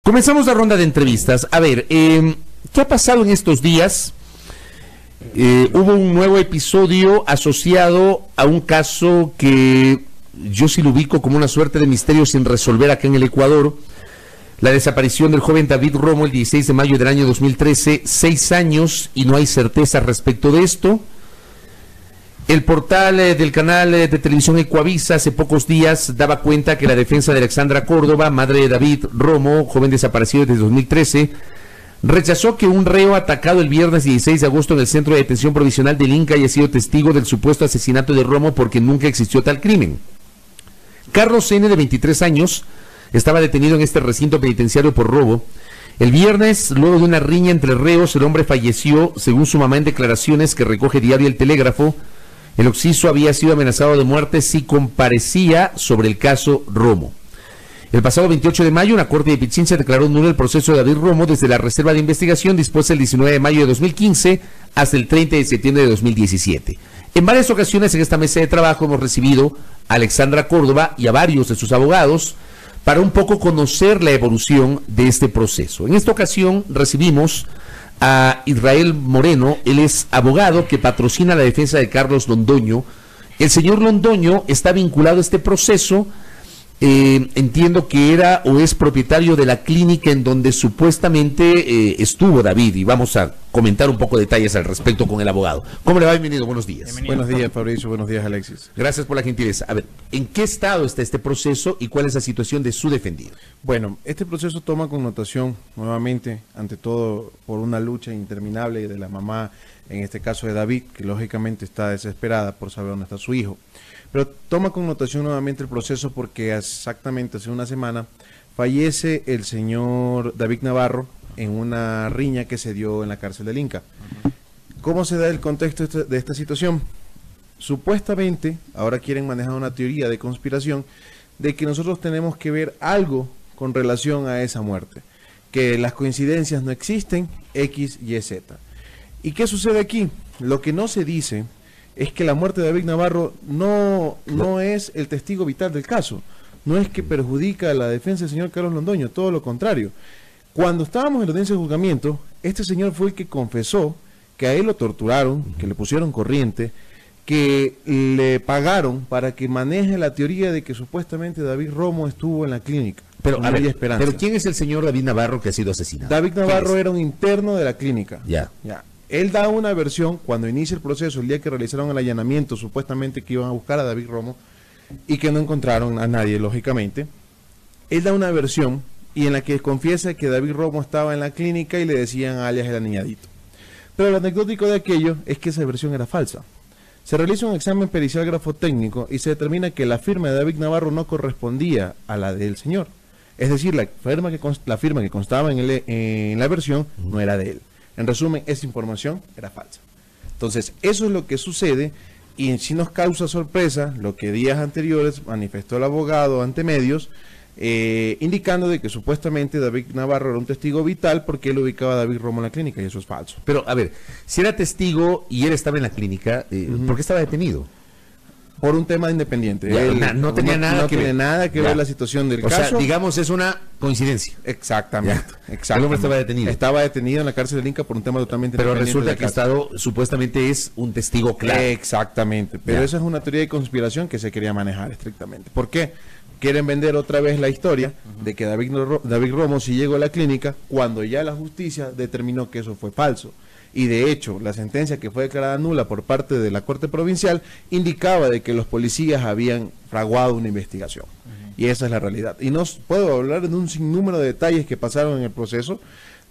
Comenzamos la ronda de entrevistas. A ver, ¿qué ha pasado en estos días? Hubo un nuevo episodio asociado a un caso que yo sí lo ubico como una suerte de misterio sin resolver acá en el Ecuador. La desaparición del joven David Romo el 16 de mayo del año 2013, 6 años y no hay certeza respecto de esto. El portal del canal de televisión Ecuavisa hace pocos días daba cuenta que la defensa de Alexandra Córdoba, madre de David Romo, joven desaparecido desde 2013, rechazó que un reo atacado el viernes 16 de agosto en el centro de detención provisional del Inca haya sido testigo del supuesto asesinato de Romo porque nunca existió tal crimen. Carlos N., de 23 años, estaba detenido en este recinto penitenciario por robo. El viernes, luego de una riña entre reos, el hombre falleció, según su mamá en declaraciones que recoge diario El Telégrafo. El occiso había sido amenazado de muerte si comparecía sobre el caso Romo. El pasado 28 de mayo, una corte de Pichincha declaró nulo el proceso de David Romo desde la reserva de investigación dispuesta el 19 de mayo de 2015 hasta el 30 de septiembre de 2017. En varias ocasiones en esta mesa de trabajo hemos recibido a Alexandra Córdoba y a varios de sus abogados para un poco conocer la evolución de este proceso. En esta ocasión recibimos a Israel Moreno. Él es abogado que patrocina la defensa de Carlos Londoño. El señor Londoño está vinculado a este proceso. Entiendo que era o es propietario de la clínica en donde supuestamente estuvo David, y vamos a comentar un poco de detalles al respecto con el abogado. ¿Cómo le va? Bienvenido, buenos días. Bienvenido. Buenos días, Fabricio, buenos días, Alexis. Gracias por la gentileza. A ver, ¿en qué estado está este proceso y cuál es la situación de su defendido? Bueno, este proceso toma connotación nuevamente, ante todo por una lucha interminable de la mamá, en este caso de David, que lógicamente está desesperada por saber dónde está su hijo. Pero toma connotación nuevamente el proceso porque exactamente hace una semana fallece el señor David Navarro en una riña que se dio en la cárcel del Inca. ¿Cómo se da el contexto de esta situación? Supuestamente, ahora quieren manejar una teoría de conspiración de que nosotros tenemos que ver algo con relación a esa muerte, que las coincidencias no existen, X, Y, Z. ¿Y qué sucede aquí? Lo que no se dice es que la muerte de David Navarro no es el testigo vital del caso, no es que perjudica a la defensa del señor Carlos Londoño, todo lo contrario. Cuando estábamos en la audiencia de juzgamiento, este señor fue el que confesó que a él lo torturaron, que le pusieron corriente, que le pagaron para que maneje la teoría de que supuestamente David Romo estuvo en la clínica. Pero, no había esperanza. ¿Pero quién es el señor David Navarro que ha sido asesinado? David Navarro era un interno de la clínica. Ya. Él da una versión cuando inicia el proceso, el día que realizaron el allanamiento, supuestamente que iban a buscar a David Romo y que no encontraron a nadie, lógicamente. Él da una versión y en la que confiesa que David Romo estaba en la clínica y le decían alias el aniñadito. Pero lo anecdótico de aquello es que esa versión era falsa. Se realiza un examen pericial grafotécnico y se determina que la firma de David Navarro no correspondía a la del señor. Es decir, la firma que constaba en la versión no era de él. En resumen, esa información era falsa. Entonces, eso es lo que sucede y en sí nos causa sorpresa lo que días anteriores manifestó el abogado ante medios, indicando de que supuestamente David Navarro era un testigo vital porque él ubicaba a David Romo en la clínica, y eso es falso. Pero, a ver, si era testigo y él estaba en la clínica, ¿por qué estaba detenido? Por un tema independiente. Ya, él no tenía nada que ver la situación del caso. O sea, digamos, es una coincidencia. Exactamente. El hombre estaba detenido. Estaba detenido en la cárcel del Inca por un tema totalmente Pero independiente. resulta que ha estado, supuestamente es un testigo claro. Exactamente. Pero esa es una teoría de conspiración que se quería manejar estrictamente. ¿Por qué? Quieren vender otra vez la historia de que David Romo sí llegó a la clínica cuando ya la justicia determinó que eso fue falso. Y de hecho, la sentencia que fue declarada nula por parte de la Corte Provincial indicaba de que los policías habían fraguado una investigación. Y esa es la realidad. Y no puedo hablar de un sinnúmero de detalles que pasaron en el proceso,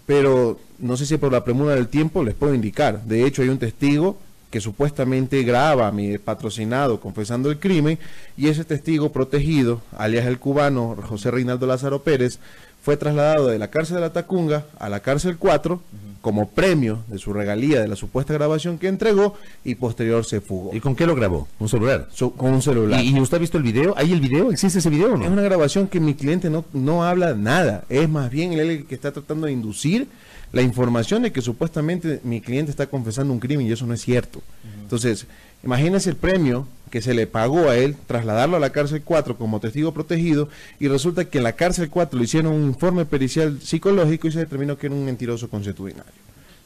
pero no sé si por la premura del tiempo les puedo indicar. De hecho, hay un testigo que supuestamente graba a mi patrocinado confesando el crimen, y ese testigo protegido, alias el cubano José Reinaldo Lázaro Pérez, fue trasladado de la cárcel de la Tacunga a la cárcel 4 como premio de su regalía de la supuesta grabación que entregó, y posterior se fugó. ¿Y con qué lo grabó? ¿Un celular? Con un celular. ¿Y usted ha visto el video? ¿Hay el video? ¿Existe ese video o no? Es una grabación que mi cliente no habla nada, es más bien él el que está tratando de inducir la información de que supuestamente mi cliente está confesando un crimen, y eso no es cierto. Entonces, imagínense el premio que se le pagó a él trasladarlo a la cárcel 4 como testigo protegido, y resulta que en la cárcel 4 le hicieron un informe pericial psicológico y se determinó que era un mentiroso consuetudinario.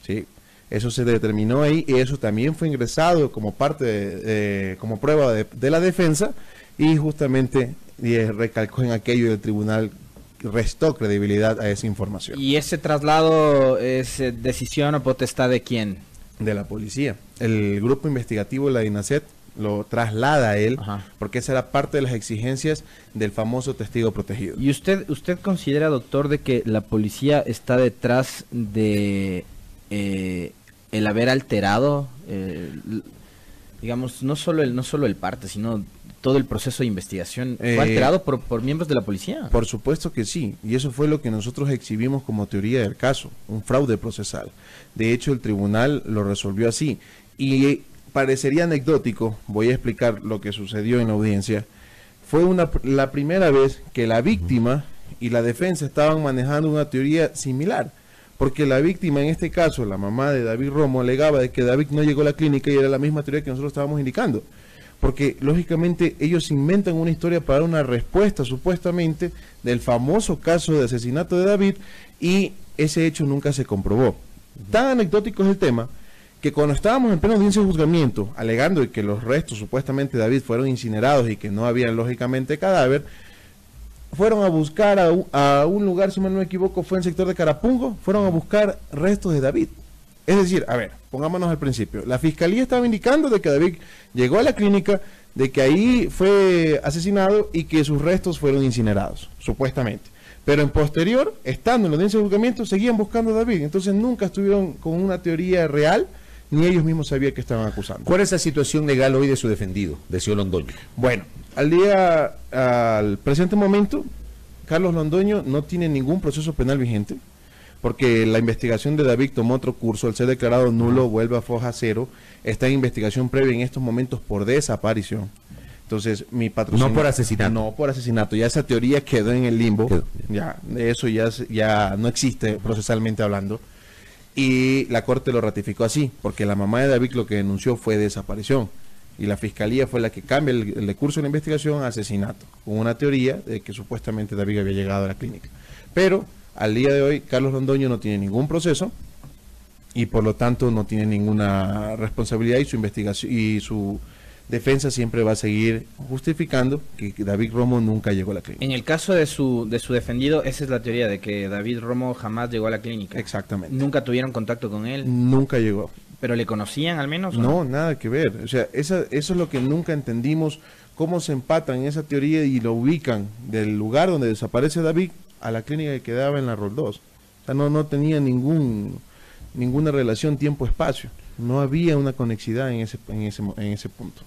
¿Sí? Eso se determinó ahí, y eso también fue ingresado como parte como prueba de la defensa, y justamente recalcó en aquello, y el tribunal restó credibilidad a esa información. ¿Y ese traslado es decisión o potestad de quién? De la policía. El grupo investigativo de la DINASET lo traslada a él, porque esa era parte de las exigencias del famoso testigo protegido. ¿Y usted considera, doctor, de que la policía está detrás de el haber alterado, digamos, no solo el parte, sino todo el proceso de investigación fue alterado por miembros de la policía? Por supuesto que sí, y eso fue lo que nosotros exhibimos como teoría del caso, un fraude procesal. De hecho, el tribunal lo resolvió así, y parecería anecdótico, voy a explicar lo que sucedió en la audiencia. Fue la primera vez que la víctima y la defensa estaban manejando una teoría similar, porque la víctima, en este caso, la mamá de David Romo, alegaba de que David no llegó a la clínica, y era la misma teoría que nosotros estábamos indicando, porque lógicamente ellos inventan una historia para dar una respuesta supuestamente del famoso caso de asesinato de David, y ese hecho nunca se comprobó. Tan anecdótico es el tema que cuando estábamos en plena audiencia de juzgamiento, alegando que los restos supuestamente de David fueron incinerados y que no había lógicamente cadáver, fueron a buscar a un lugar, si mal no me equivoco, fue en el sector de Carapungo, fueron a buscar restos de David. Es decir, a ver, pongámonos al principio. La fiscalía estaba indicando de que David llegó a la clínica, de que ahí fue asesinado y que sus restos fueron incinerados, supuestamente. Pero en posterior, estando en la audiencia de juzgamiento, seguían buscando a David. Entonces nunca estuvieron con una teoría real, ni ellos mismos sabían que estaban acusando. ¿Cuál es la situación legal hoy de su defendido, de señor Londoño? Bueno, al presente momento, Carlos Londoño no tiene ningún proceso penal vigente, porque la investigación de David tomó otro curso. Al ser declarado nulo, vuelve a foja cero. Está en investigación previa en estos momentos por desaparición. Entonces, mi patrocinio... No por asesinato. No por asesinato. Ya esa teoría quedó en el limbo. Ya, eso ya no existe procesalmente hablando. Y la Corte lo ratificó así, porque la mamá de David lo que denunció fue desaparición. Y la Fiscalía fue la que cambia el curso de la investigación a asesinato, con una teoría de que supuestamente David había llegado a la clínica. Pero al día de hoy, Carlos Londoño no tiene ningún proceso, y por lo tanto no tiene ninguna responsabilidad, y su investigación y su defensa siempre va a seguir justificando que David Romo nunca llegó a la clínica. En el caso de su defendido, esa es la teoría, de que David Romo jamás llegó a la clínica. Exactamente. ¿Nunca tuvieron contacto con él? Nunca llegó. ¿Pero le conocían al menos? No, nada que ver. O sea, eso es lo que nunca entendimos, cómo se empatan en esa teoría y lo ubican del lugar donde desaparece David a la clínica que quedaba en la Rol 2. O sea, no tenía ninguna relación tiempo-espacio. No había una conexidad en ese punto.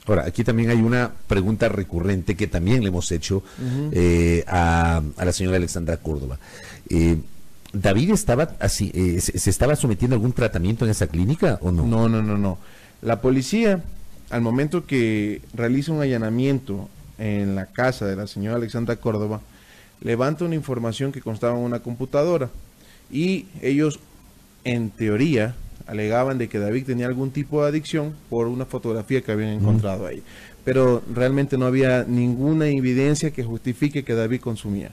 Ahora, aquí también hay una pregunta recurrente que también le hemos hecho a la señora Alexandra Córdoba. ¿David estaba así, se estaba sometiendo a algún tratamiento en esa clínica o no? No. La policía, al momento que realiza un allanamiento en la casa de la señora Alexandra Córdoba, levanta una información que constaba en una computadora, y ellos, en teoría, alegaban de que David tenía algún tipo de adicción por una fotografía que habían encontrado ahí. Pero realmente no había ninguna evidencia que justifique que David consumía.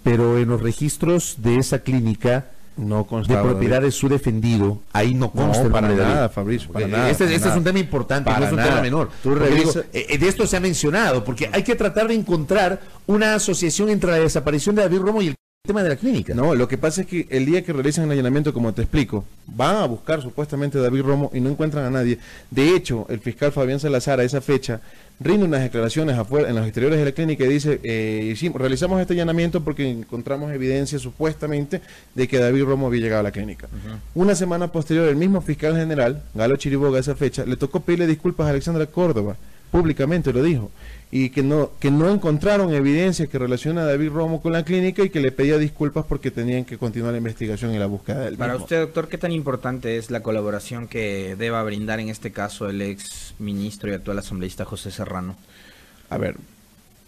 Pero en los registros de esa clínica no constaba de propiedad de su defendido, ahí no consta el para nombre de nada, David. Fabricio, para Porque nada. Este para es un tema importante, no es un nada. tema menor. Tú revisa... de esto se ha mencionado, porque hay que tratar de encontrar una asociación entre la desaparición de David Romo y el tema de la clínica. No, lo que pasa es que el día que realizan el allanamiento, como te explico, van a buscar supuestamente a David Romo y no encuentran a nadie. De hecho, el fiscal Fabián Salazar a esa fecha rinde unas declaraciones afuera, en los exteriores de la clínica, y dice, realizamos este allanamiento porque encontramos evidencia supuestamente de que David Romo había llegado a la clínica. Una semana posterior, el mismo fiscal general, Galo Chiriboga, a esa fecha, le tocó pedirle disculpas a Alexandra Córdoba, públicamente lo dijo, y que no encontraron evidencia que relaciona a David Romo con la clínica, y que le pedía disculpas porque tenían que continuar la investigación y la búsqueda del mismo. Para usted, doctor, ¿qué tan importante es la colaboración que deba brindar en este caso el ex ministro y actual asambleísta José Serrano? A ver,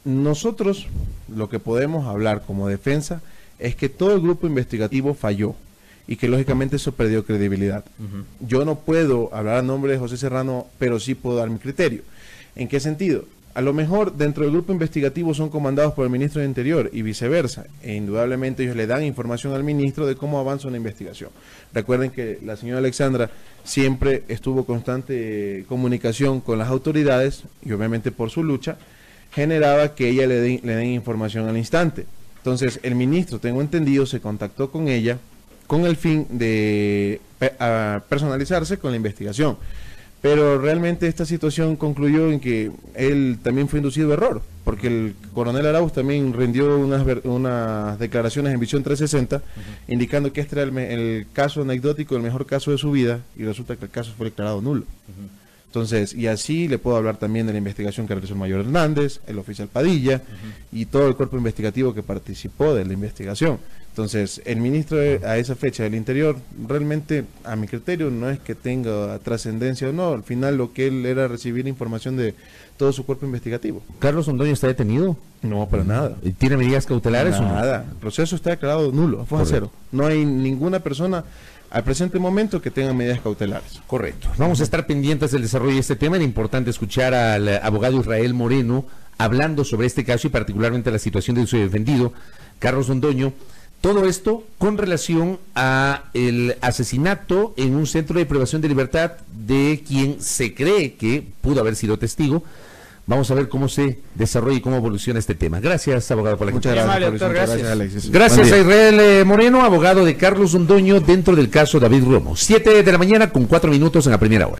nosotros lo que podemos hablar como defensa es que todo el grupo investigativo falló, y que lógicamente eso perdió credibilidad. Yo no puedo hablar a nombre de José Serrano, pero sí puedo dar mi criterio. ¿En qué sentido? A lo mejor dentro del grupo investigativo son comandados por el ministro de Interior y viceversa, e indudablemente ellos le dan información al ministro de cómo avanza una investigación. Recuerden que la señora Alexandra siempre estuvo en constante comunicación con las autoridades y obviamente por su lucha generaba que ella le den información al instante. Entonces el ministro, tengo entendido, se contactó con ella con el fin de personalizarse con la investigación. Pero realmente esta situación concluyó en que él también fue inducido a error, porque el coronel Arauz también rindió unas declaraciones en Visión 360, indicando que este era el caso anecdótico, el mejor caso de su vida, y resulta que el caso fue declarado nulo. Entonces, y así le puedo hablar también de la investigación que realizó el mayor Hernández, el oficial Padilla, y todo el cuerpo investigativo que participó de la investigación. Entonces, el ministro a esa fecha del Interior, realmente, a mi criterio, no es que tenga trascendencia o no, al final lo que él era recibir información de todo su cuerpo investigativo. ¿Carlos Londoño está detenido? No, para nada. ¿Tiene medidas cautelares o no? Nada, el proceso está declarado nulo, fue a cero. No hay ninguna persona al presente momento que tenga medidas cautelares. Correcto. Vamos a estar pendientes del desarrollo de este tema. Era importante escuchar al abogado Israel Moreno hablando sobre este caso y particularmente la situación de su defendido, Carlos Londoño. Todo esto con relación a el asesinato en un centro de privación de libertad de quien se cree que pudo haber sido testigo. Vamos a ver cómo se desarrolla y cómo evoluciona este tema. Gracias, abogado, por la Muchas gracias, doctor, gracias, Alexis. Gracias a Israel Moreno, abogado de Carlos Londoño dentro del caso David Romo. 7 de la mañana con 4 minutos en la primera hora.